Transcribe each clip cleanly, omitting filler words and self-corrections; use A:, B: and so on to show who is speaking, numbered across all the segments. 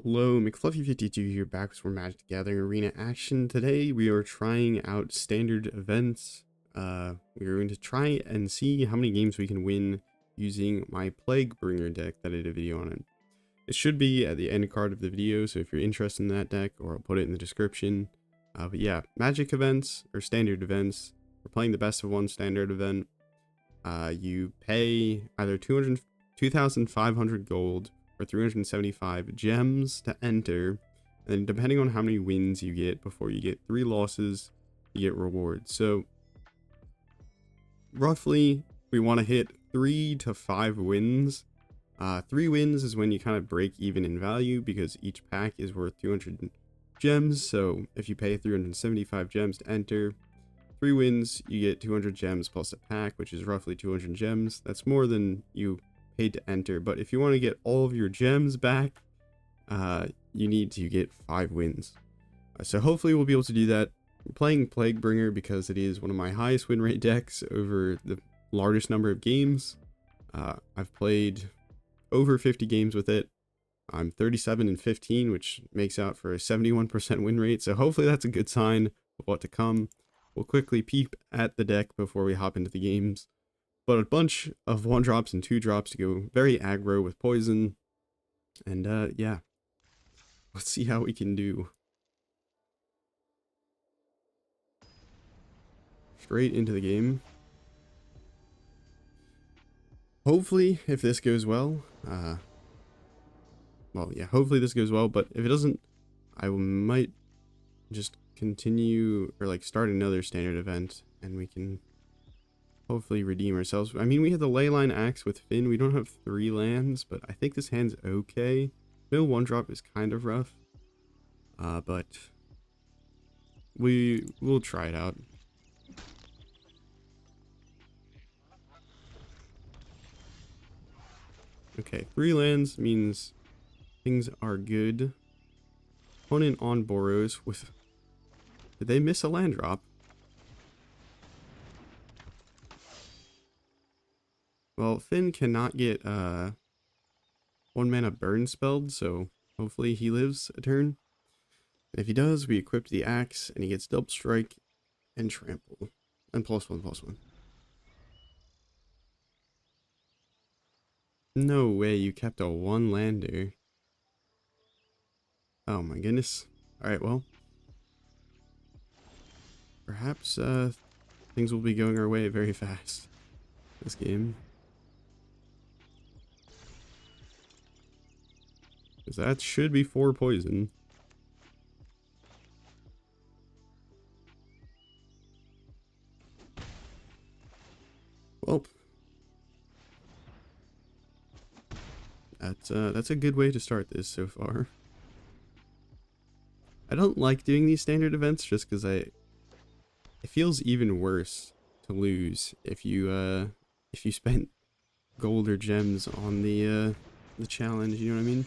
A: Hello, McFluffy52 here, back with more Magic the Gathering Arena action. Today we are trying out standard events. We're going to try and see how many games we can win using my Plaguebringer deck that I did a video on it. It should be at the end card of the video, so if you're interested in that deck, or I'll put it in the description. But yeah, Magic events, or standard events. We're playing the best of one standard event. You pay either 2,500 gold or 375 gems to enter, and depending on how many wins you get before you get 3 losses, you get rewards. So roughly we want to hit 3 to 5 wins. 3 wins is when you kind of break even in value because each pack is worth 200 gems. So if you pay 375 gems to enter, 3 wins, you get 200 gems plus a pack, which is roughly 200 gems. That's more than you paid to enter, but if you want to get all of your gems back, you need to get 5 wins. So hopefully we'll be able to do that. I'm playing Plaguebringer because it is one of my highest win rate decks over the largest number of games. I've played over 50 games with it. I'm 37-15, which makes out for a 71% win rate, so hopefully that's a good sign of what to come. We'll quickly peep at the deck before we hop into the games. But a bunch of 1-drops and 2-drops to go very aggro with poison. And yeah, let's see how we can do. Straight into the game. Hopefully, if this goes well, hopefully this goes well, but if it doesn't, I might just continue or like start another standard event and we can hopefully redeem ourselves. I mean, we have the Leyline Axe with Fynn. We don't have 3 lands, but I think this hand's okay. No 1-drop is kind of rough. But we'll try it out. Okay, 3 lands means things are good. Opponent on Boros with... Did they miss a land drop? Well, Fynn cannot get 1 mana burn spelled, so hopefully he lives a turn. And if he does, we equip the axe and he gets double strike and trample. And +1/+1. No way you kept a 1-lander. Oh my goodness. Alright, well. Perhaps things will be going our way very fast this game. Because that should be 4 poison. Well, that's a good way to start this so far. I don't like doing these standard events just because it feels even worse to lose if you spent gold or gems on the challenge. You know what I mean?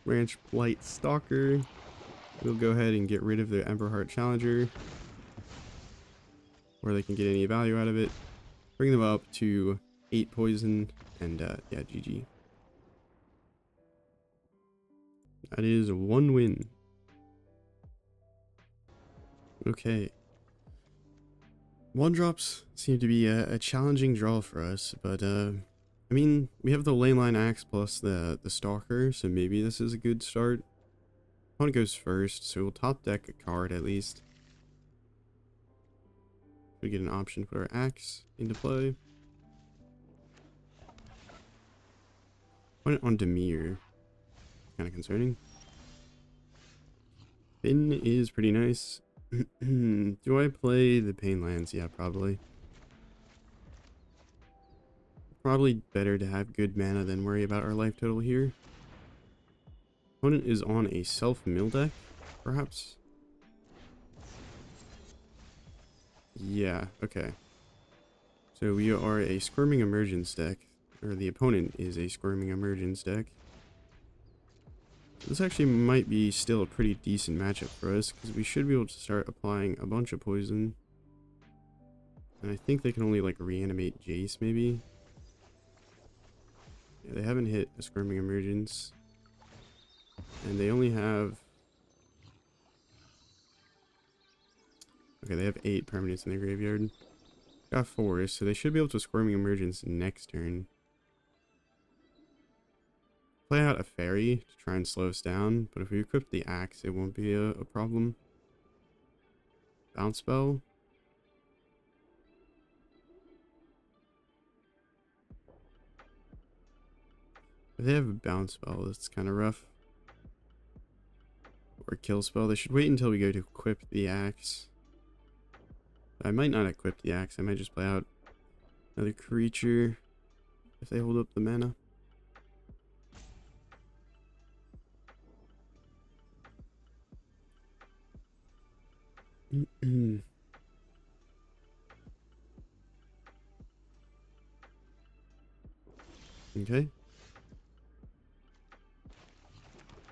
A: Branchblight Stalker. We'll go ahead and get rid of the Emberheart Challenger, where they can get any value out of it. Bring them up to 8 poison, and yeah, GG. That is 1 win. Okay. 1-drops seem to be a challenging draw for us, but I mean, we have the Leyline Axe plus the Stalker, so maybe this is a good start. Opponent goes first, so we'll top deck a card at least. We get an option to put our axe into play. Opponent on Dimir. Kind of concerning. Fynn is pretty nice. Do I play the Pain Lands? Yeah, probably. Probably better to have good mana than worry about our life total here. Opponent is on a self-mill deck, perhaps? Yeah, okay. So we are a Squirming Emergence deck, or the opponent is a Squirming Emergence deck. This actually might be still a pretty decent matchup for us, because we should be able to start applying a bunch of poison. And I think they can only like reanimate Jace maybe. Yeah, they haven't hit a Squirming Emergence. And they only have... Okay, they have 8 permanents in their graveyard. Got 4, so they should be able to Squirming Emergence next turn. Play out a fairy to try and slow us down, but if we equip the axe, it won't be a problem. Bounce spell. If they have a bounce spell, that's kind of rough. Or kill spell. They should wait until we go to equip the axe. I might not equip the axe. I might just play out another creature if they hold up the mana. Okay.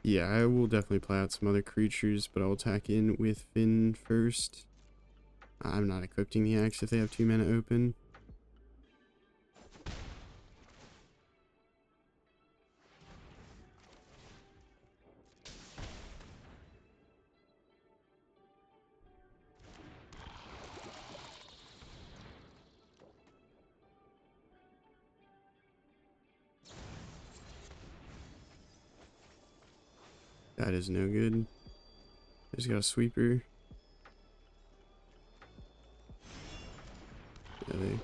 A: Yeah, I will definitely play out some other creatures, but I'll attack in with Fynn first. I'm not equipping the axe if they have 2 mana open. That is no good. I just got a sweeper. Yeah, they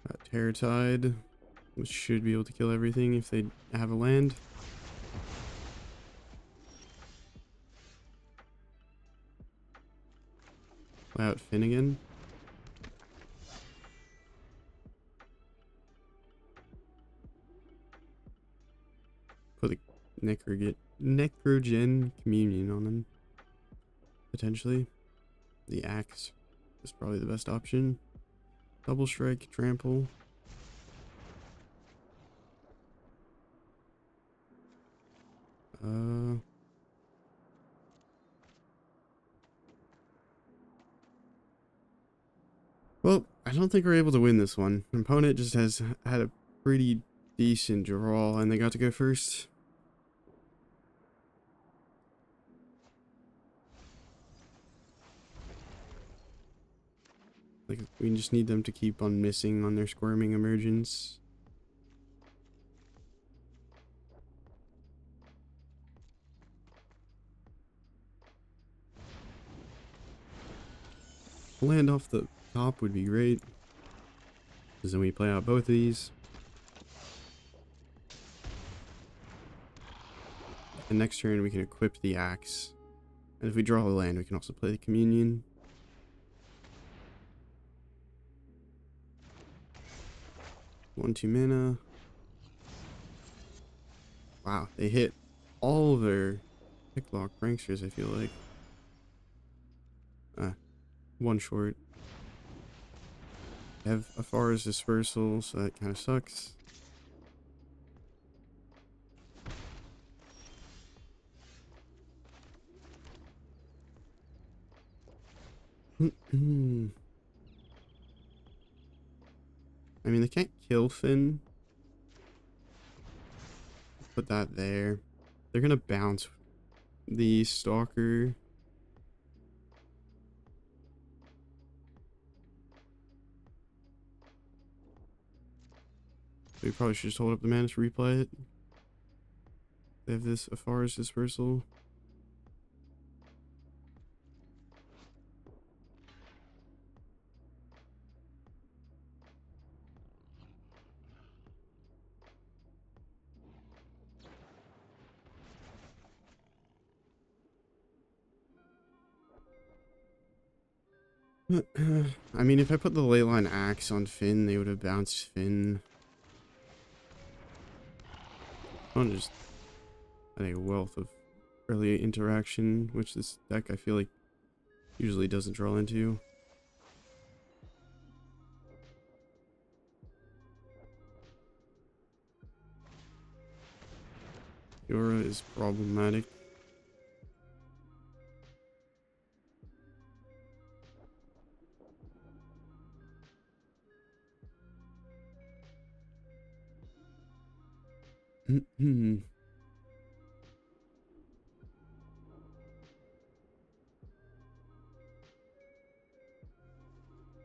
A: got Terror Tide, which should be able to kill everything if they have a land. Play out Fynn again. Put the Necrogen Communion on them. Potentially. The axe is probably the best option. Double strike, trample. Well, I don't think we're able to win this one. Opponent just has had a pretty decent draw, and they got to go first. Like, we just need them to keep on missing on their Squirming Emergence. Land off the top would be great, because then we play out both of these. And next turn we can equip the axe. And if we draw a land, we can also play the Communion. One, 2 mana. Wow, they hit all their picklock pranksters, I feel like. One short. They have Afara's Dispersal, so that kind of sucks. I mean, they can't kill Fynn. Put that there. They're gonna bounce the Stalker. We probably should just hold up the mana to replay it. They have this Afara's Dispersal. I mean, if I put the Leyline Axe on Fynn, they would have bounced Fynn. I'm just a wealth of early interaction, which this deck I feel like usually doesn't draw into. Yora is problematic.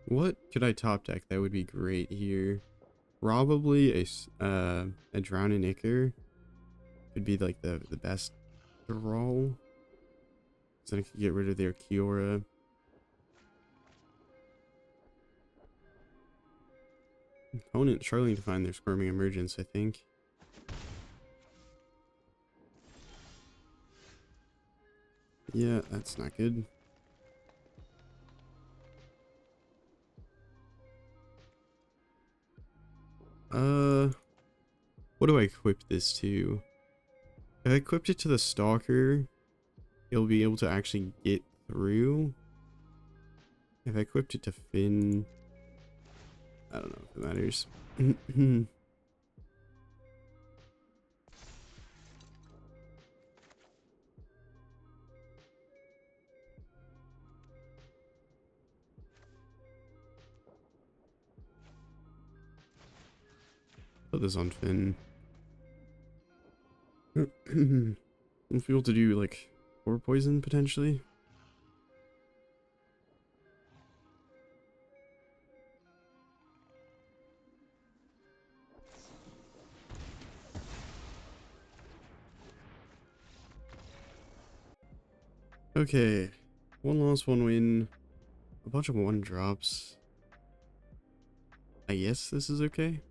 A: What could I top deck that would be great here? Probably a Drowning Ichor could be like the best draw. So then I could get rid of their Kiora. Opponent struggling to find their Squirming Emergence, I think. Yeah, that's not good. What do I equip this to? If I equipped it to the Stalker, he'll be able to actually get through. If I equipped it to Fynn, I don't know if it matters. Put this on Fynn. We'll be able to do like 4 poison potentially. Okay, 1 loss, 1 win, a bunch of 1 drops. I guess this is okay.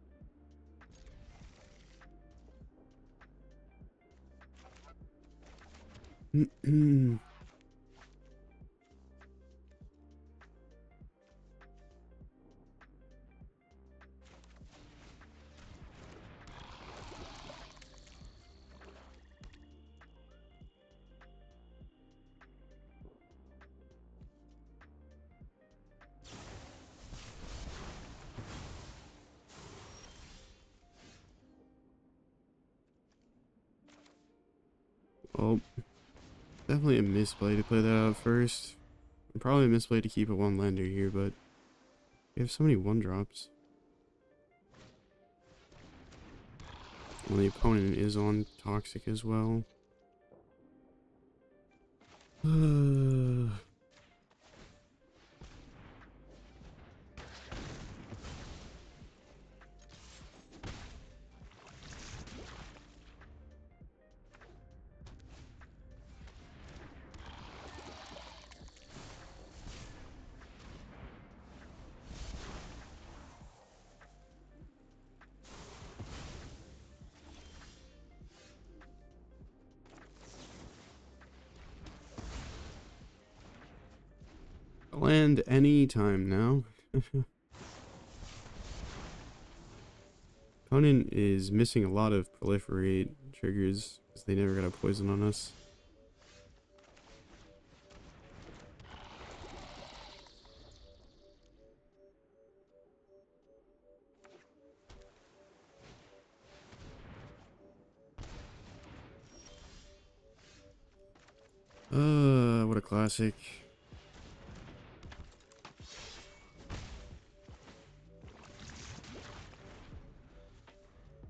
A: Well, definitely a misplay to play that out first. And probably a misplay to keep a 1 lander here, but we have so many 1 drops. Well, the opponent is on Toxic as well. Land any time now. Opponent is missing a lot of proliferate triggers because they never got a poison on us. What a classic.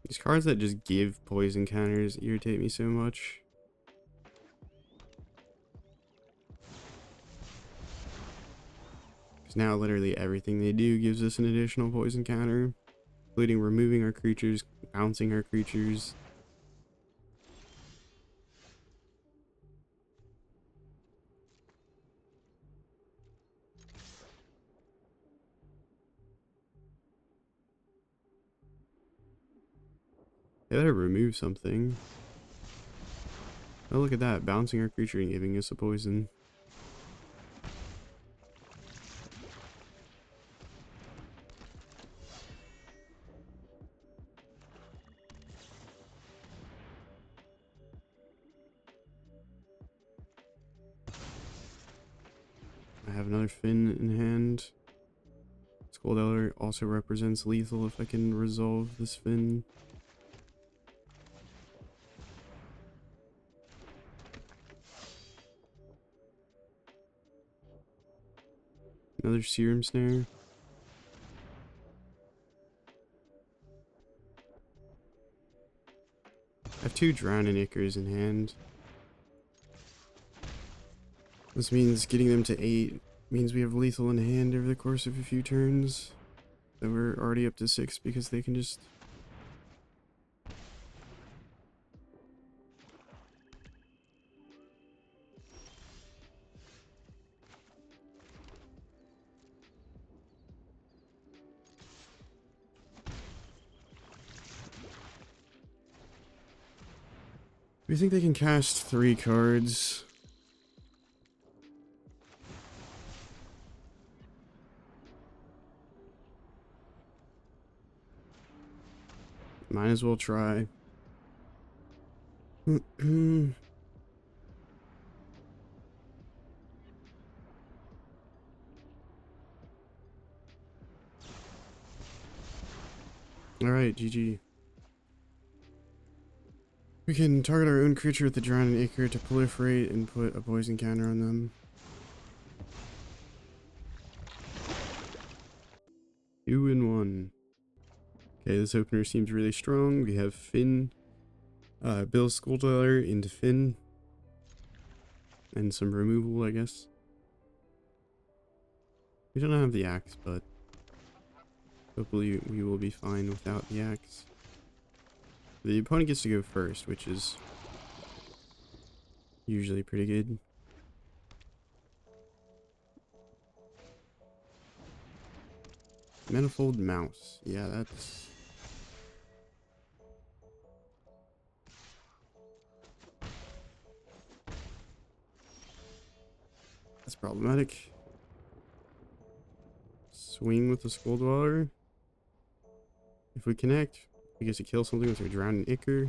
A: These cards that just give poison counters irritate me so much. Because now literally everything they do gives us an additional poison counter, including removing our creatures, bouncing our creatures. They better remove something. Oh, look at that. Bouncing our creature and giving us a poison. I have another Fynn in hand. Skulldweller also represents lethal if I can resolve this Fynn. Another Serum Snare. have 2 Drowning Ichors in hand. This means getting them to 8 means we have lethal in hand over the course of a few turns. So we're already up to 6 because they can just... We think they can cast 3 cards. Might as well try. Alright, GG. We can target our own creature with the Drowning Ichor to proliferate and put a poison counter on them. 2 in 1. Okay, this opener seems really strong. We have Fynn, Bilious Skulldweller into Fynn. And some removal, I guess. We don't have the axe, but hopefully we will be fine without the axe. The opponent gets to go first, which is usually pretty good. Manifold Mouse. Yeah, that's... that's problematic. Swing with the Skulldweller. If we connect, we get to kill something with our Drowning Ichor.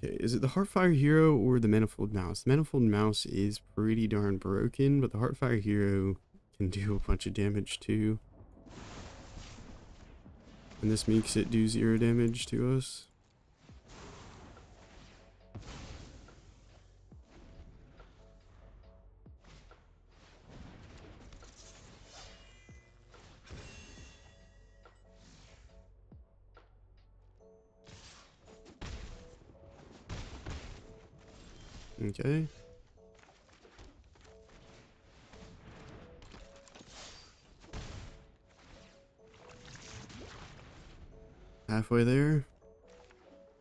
A: Okay, is it the Heartfire Hero or the Manifold Mouse? The Manifold Mouse is pretty darn broken, but the Heartfire Hero can do a bunch of damage too. And this makes it do 0 damage to us. Okay. Halfway there.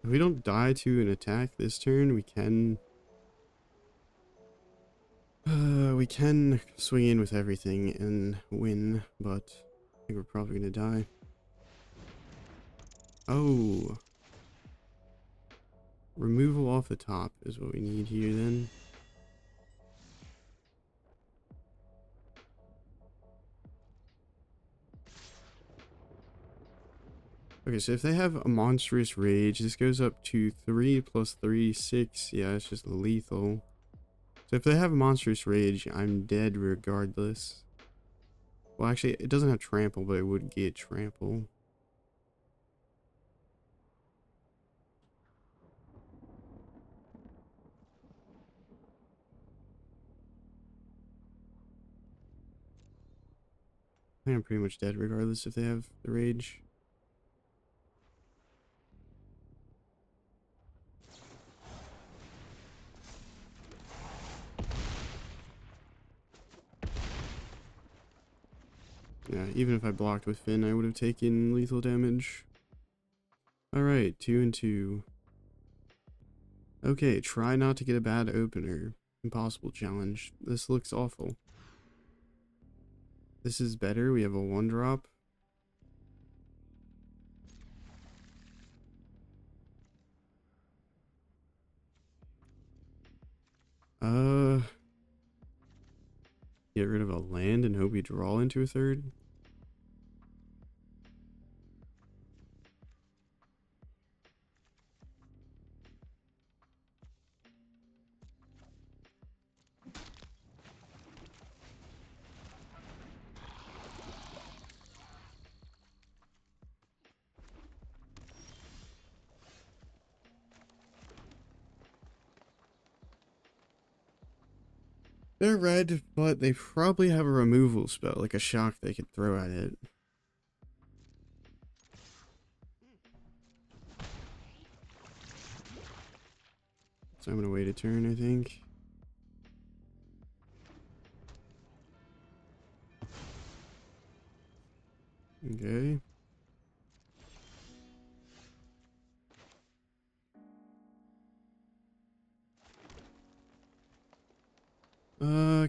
A: If we don't die to an attack this turn, we can swing in with everything and win, but I think we're probably gonna die. Oh. Removal off the top is what we need here then. Okay, so if they have a monstrous rage, this goes up to 3 plus 3, 6. Yeah, it's just lethal. So if they have a monstrous rage, I'm dead regardless. Well, actually, it doesn't have trample, but it would get trample. I think I'm pretty much dead regardless if they have the rage. Yeah, even if I blocked with Fynn, I would have taken lethal damage. Alright, 2 and 2. Okay, try not to get a bad opener. Impossible challenge. This looks awful. This is better. We have a 1-drop. Get rid of a land and hope we draw into a 3rd. They're red, but they probably have a removal spell, like a shock they could throw at it. So I'm gonna wait a turn, I think. Okay.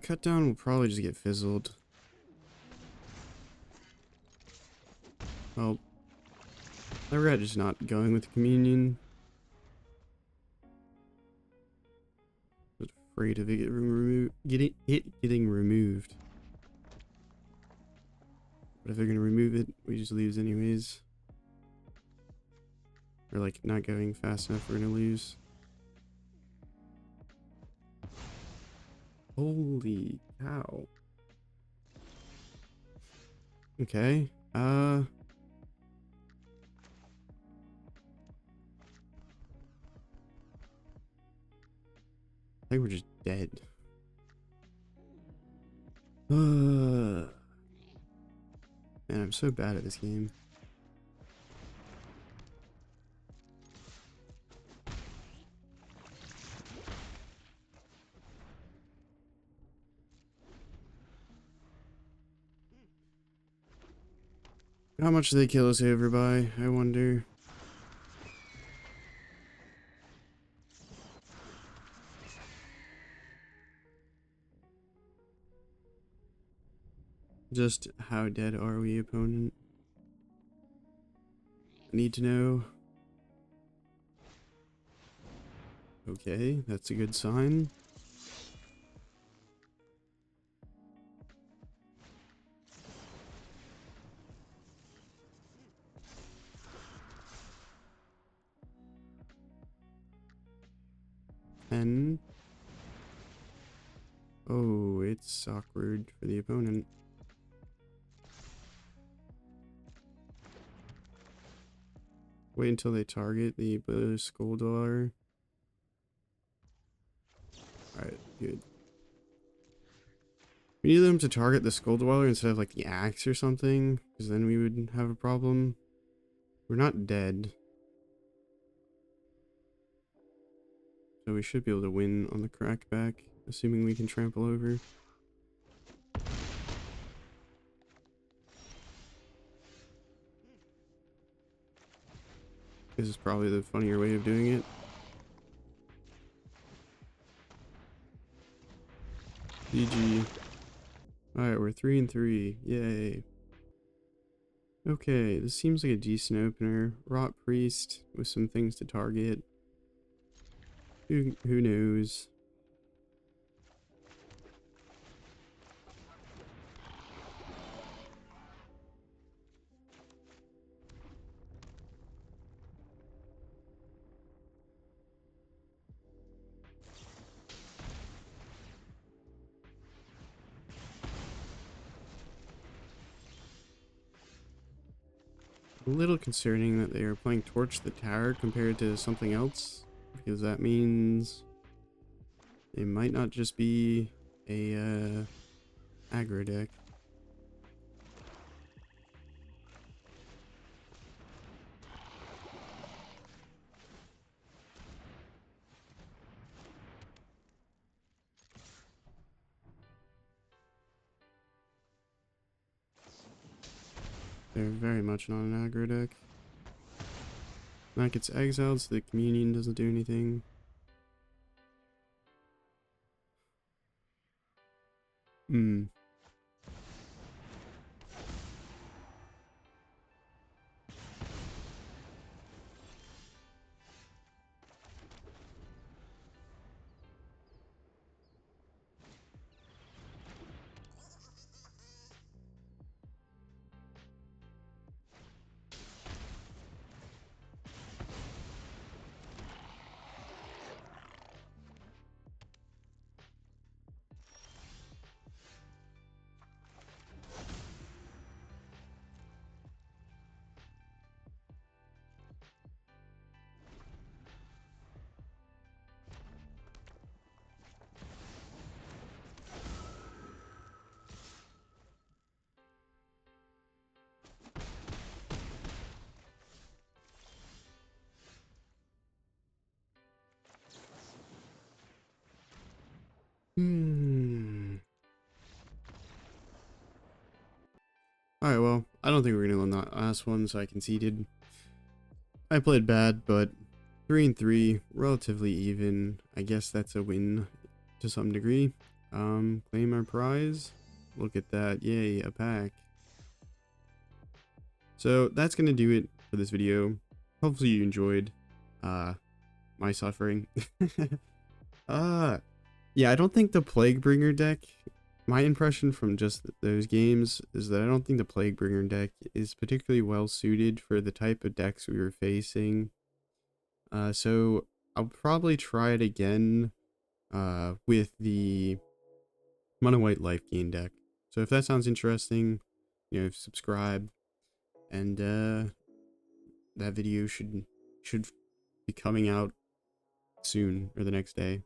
A: Cut down will probably just get fizzled. Well, I regret just not going with the communion. I was afraid of it getting removed. But if they're gonna remove it, we just lose anyways. Or like not going fast enough, we're gonna lose. Holy cow. Okay. I think we're just dead. Man, I'm so bad at this game. How much do they kill us over by, I wonder? Just how dead are we, opponent? I need to know. Okay, that's a good sign. And oh, it's awkward for the opponent. Wait until they target the Bilious Skulldweller. Alright, good. We need them to target the Skulldweller instead of like the axe or something, because then we would have a problem. We're not dead. So we should be able to win on the crackback, assuming we can trample over. This is probably the funnier way of doing it. GG. Alright, we're 3-3. Yay. Okay, this seems like a decent opener. Rotpriest with some things to target. Who knows? A little concerning that they are playing Torch the Tower compared to something else, because that means they might not just be a aggro deck. They're very much not an aggro deck. That gets exiled, so the communion doesn't do anything. Alright, well, I don't think we're gonna win that last one, so I conceded. I played bad, but 3-3, relatively even. I guess that's a win to some degree. Claim our prize. Look at that. Yay, a pack. So that's gonna do it for this video. Hopefully you enjoyed my suffering. Yeah, I don't think the Plaguebringer deck, my impression from just those games is that I don't think the Plaguebringer deck is particularly well suited for the type of decks we were facing. So I'll probably try it again with the Mono White Life Gain deck. So if that sounds interesting, you know, subscribe, and that video should be coming out soon or the next day.